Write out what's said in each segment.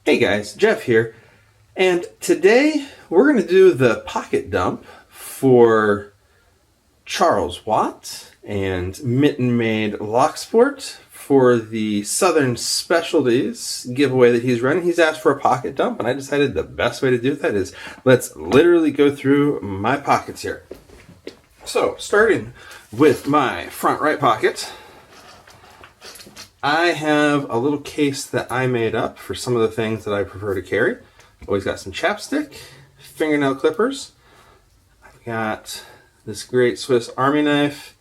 Hey guys, Jeff here, and today we're going to do the pocket dump for Charles Watt and Mitten Made Locksport for the Southern Specialties giveaway that he's running. He's asked for a pocket dump, and I decided the best way to do that is let's literally go through my pockets here. So, starting with my front right pocket, I have a little case that I made up for some of the things that I prefer to carry. Always got some chapstick, fingernail clippers. I've got this great Swiss Army knife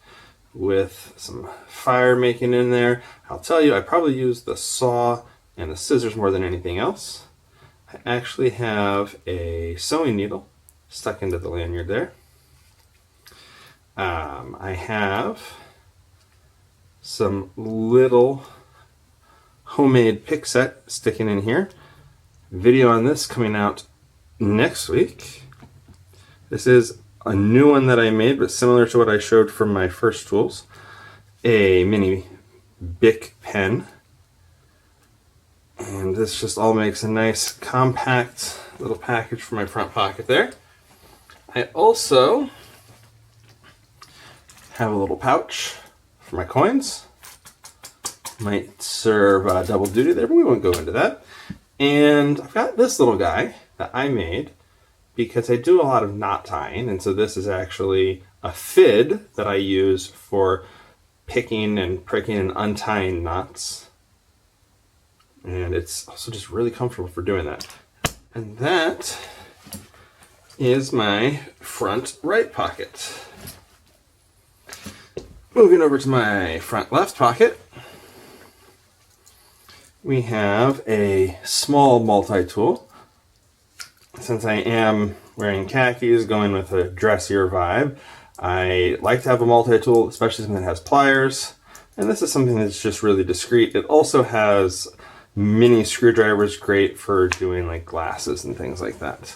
with some fire making in there. I'll tell you, I probably use the saw and the scissors more than anything else. I actually have a sewing needle stuck into the lanyard there. I have some little homemade pick set sticking in here. Video on this coming out next week. This is a new one that I made, but similar to what I showed from my first tools. A mini Bic pen. And this just all makes a nice compact little package for my front pocket there. I also have a little pouch for my coins. Might serve double duty there, but we won't go into that. And I've got this little guy that I made because I do a lot of knot tying, and so this is actually a fid that I use for picking and pricking and untying knots. And it's also just really comfortable for doing that. And that is my front right pocket. Moving over to my front left pocket, we have a small multi-tool. Since I am wearing khakis, going with a dressier vibe, I like to have a multi-tool, especially something that has pliers. And this is something that's just really discreet. It also has mini screwdrivers, great for doing like glasses and things like that.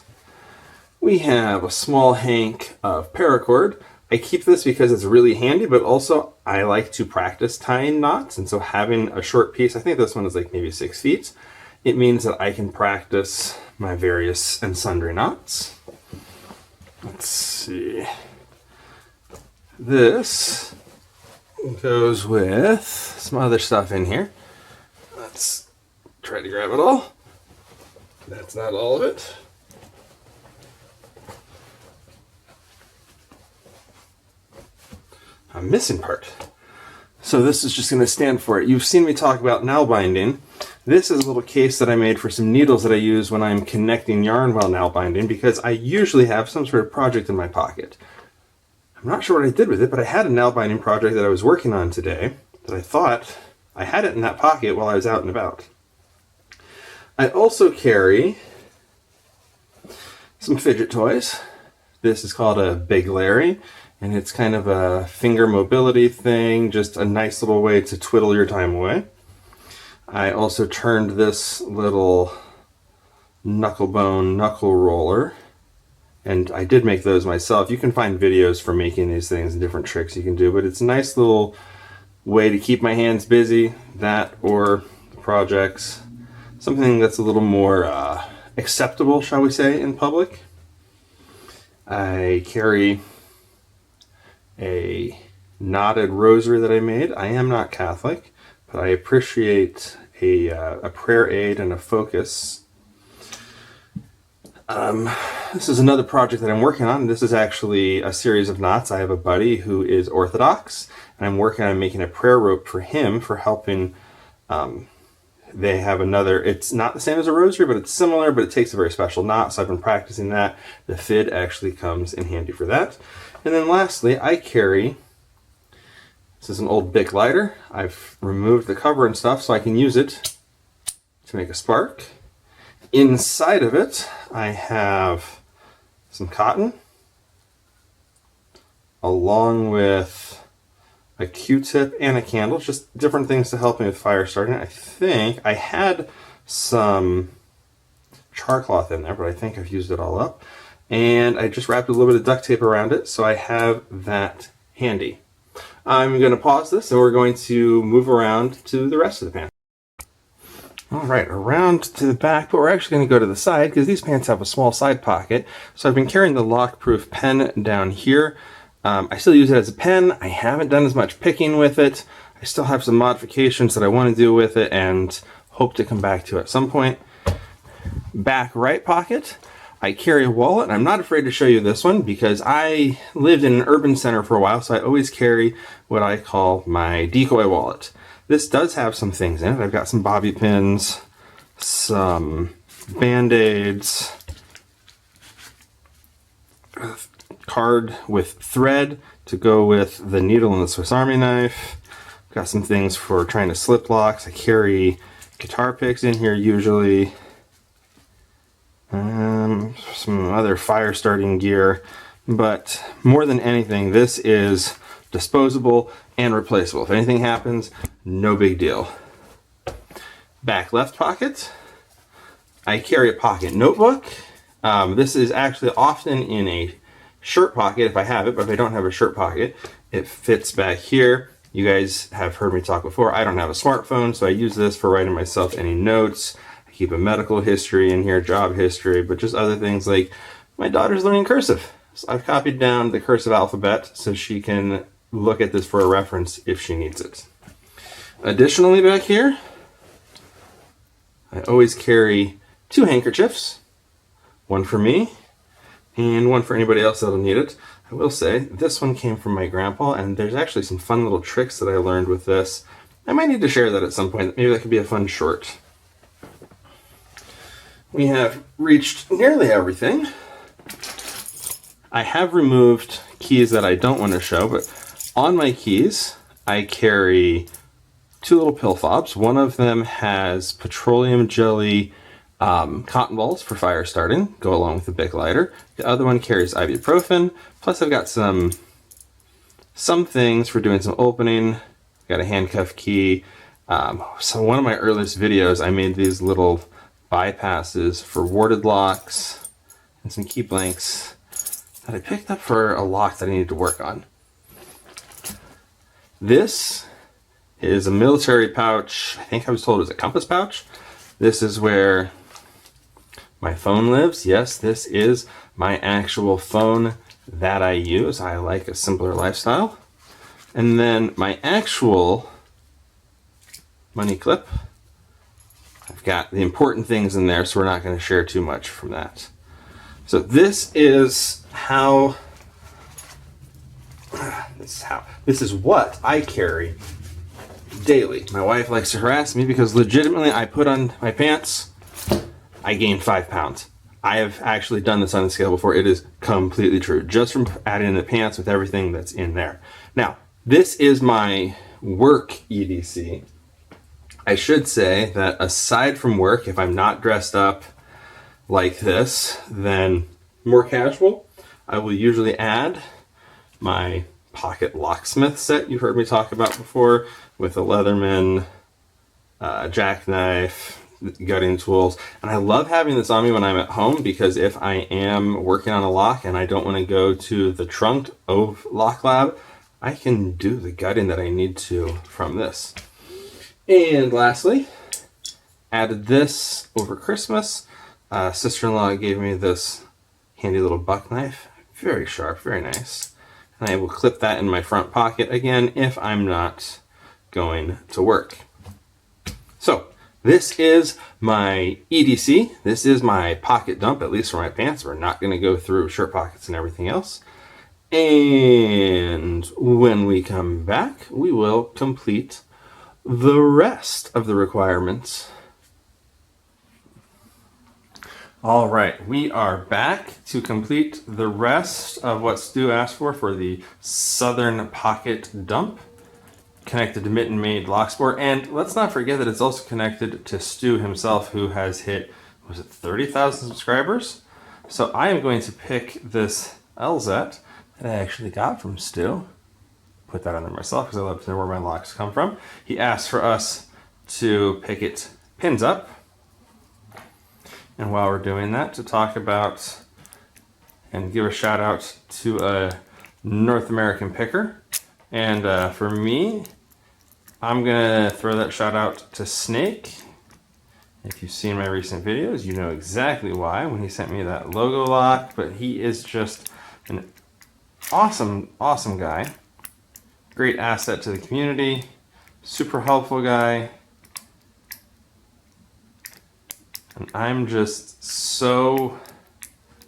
We have a small hank of paracord. I keep this because it's really handy, but also I like to practice tying knots, and so having a short piece, I think this one is like maybe 6 feet, it means that I can practice my various and sundry knots. Let's see. This goes with some other stuff in here. Let's try to grab it all. That's not all of it. I'm missing part. So this is just going to stand for it. You've seen me talk about nail binding. This is a little case that I made for some needles that I use when I'm connecting yarn while nail binding, because I usually have some sort of project in my pocket. I'm not sure what I did with it, but I had a nail binding project that I was working on today that I thought I had it in that pocket while I was out and about. I also carry some fidget toys. This is called a Big Larry. And it's kind of a finger mobility thing, just a nice little way to twiddle your time away. I also turned this little knuckle bone knuckle roller, and I did make those myself. You can find videos for making these things and different tricks you can do, but it's a nice little way to keep my hands busy, that or the projects. Something that's a little more acceptable, shall we say, in public. I carry a knotted rosary that I made. I am not Catholic, but I appreciate a prayer aid and a focus. This is another project that I'm working on. This is actually a series of knots. I have a buddy who is Orthodox, and I'm working on making a prayer rope for him for helping. They have another, it's not the same as a rosary, but it's similar, but it takes a very special knot, so I've been practicing that. The fid actually comes in handy for that. And then lastly, I carry, this is an old Bic lighter. I've removed the cover and stuff so I can use it to make a spark. Inside of it, I have some cotton, along with a Q-tip and a candle, just different things to help me with fire starting. I think I had some char cloth in there, but I think I've used it all up. And I just wrapped a little bit of duct tape around it, so I have that handy. I'm going to pause this, and we're going to move around to the rest of the pan. All right, around to the back, but we're actually going to go to the side because these pants have a small side pocket. So I've been carrying the lock-proof pen down here. I still use it as a pen. I haven't done as much picking with it. I still have some modifications that I want to do with it and hope to come back to at some point. Back right pocket, I carry a wallet. I'm not afraid to show you this one because I lived in an urban center for a while, so I always carry what I call my decoy wallet. This does have some things in it. I've got some bobby pins, some Band-Aids, a card with thread to go with the needle and the Swiss Army knife. I've got some things for trying to slip locks. I carry guitar picks in here usually. Some other fire starting gear. But more than anything, this is disposable and replaceable. If anything happens, no big deal. Back left pocket, I carry a pocket notebook. This is actually often in a shirt pocket if I have it, but if I don't have a shirt pocket, it fits back here. You guys have heard me talk before. I don't have a smartphone, so I use this for writing myself any notes. I keep a medical history in here, job history, but just other things like my daughter's learning cursive. So I've copied down the cursive alphabet so she can look at this for a reference if she needs it. Additionally, back here, I always carry 2 handkerchiefs, one for me and one for anybody else that'll need it. I will say this one came from my grandpa, and there's actually some fun little tricks that I learned with this. I might need to share that at some point. Maybe that could be a fun short. We have reached nearly everything. I have removed keys that I don't want to show, but on my keys, I carry 2 little pill fobs. One of them has petroleum jelly cotton balls for fire starting, go along with the Bic lighter. The other one carries ibuprofen. Plus I've got some things for doing some opening. I've got a handcuff key. So one of my earliest videos, I made these little bypasses for warded locks and some key blanks that I picked up for a lock that I needed to work on. This is a military pouch. I think I was told it was a compass pouch. This is where my phone lives. Yes, this is my actual phone that I use. I like a simpler lifestyle. And then my actual money clip. I've got the important things in there, so we're not going to share too much from that. So this is what I carry daily. My wife likes to harass me because legitimately I put on my pants, I gained 5 pounds. I have actually done this on the scale before. It is completely true, just from adding in the pants with everything that's in there. Now, this is my work EDC. I should say that aside from work, if I'm not dressed up like this, then more casual, I will usually add my pocket locksmith set you've heard me talk about before, with a Leatherman, jackknife, gutting tools. And I love having this on me when I'm at home because if I am working on a lock and I don't want to go to the trunk of Lock Lab, I can do the gutting that I need to from this. And lastly, added this over Christmas. Sister-in-law gave me this handy little buck knife. Very sharp, very nice. And I will clip that in my front pocket again if I'm not going to work. So this is my EDC. This is my pocket dump, at least for my pants. We're not going to go through shirt pockets and everything else. And when we come back, we will complete the rest of the requirements. All right, we are back to complete the rest of what Stu asked for the Southern Pocket Dump, connected to Mitten Made Lock Sport. And let's not forget that it's also connected to Stu himself, who has hit, was it 30,000 subscribers? So I am going to pick this LZET that I actually got from Stu. Put that on there myself because I love to know where my locks come from. He asked for us to pick it pins up. And while we're doing that, to talk about and give a shout out to a North American picker. And for me, I'm gonna throw that shout out to Snake. If you've seen my recent videos, you know exactly why when he sent me that logo lock, but he is just an awesome, awesome guy. Great asset to the community, super helpful guy. And I'm just so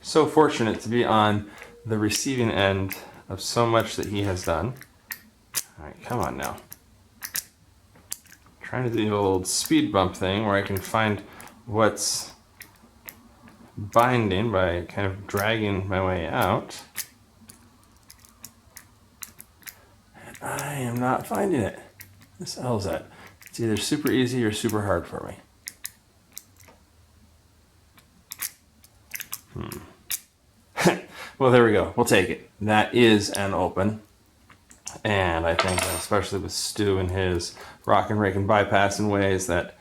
fortunate to be on the receiving end of so much that he has done. All right, come on now. Trying to do the old speed bump thing where I can find what's binding by kind of dragging my way out. And I am not finding it. This L's it. It's either super easy or super hard for me. Well, there we go. We'll take it. That is an open. And I think, especially with Stu and his rock and rake and bypass in ways, that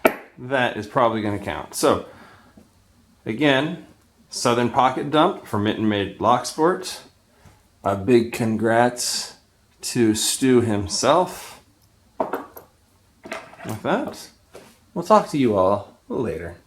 is probably going to count. So, again, Southern Pocket Dump for Mitten Made Lock Sport. A big congrats to Stu himself. With that, we'll talk to you all later.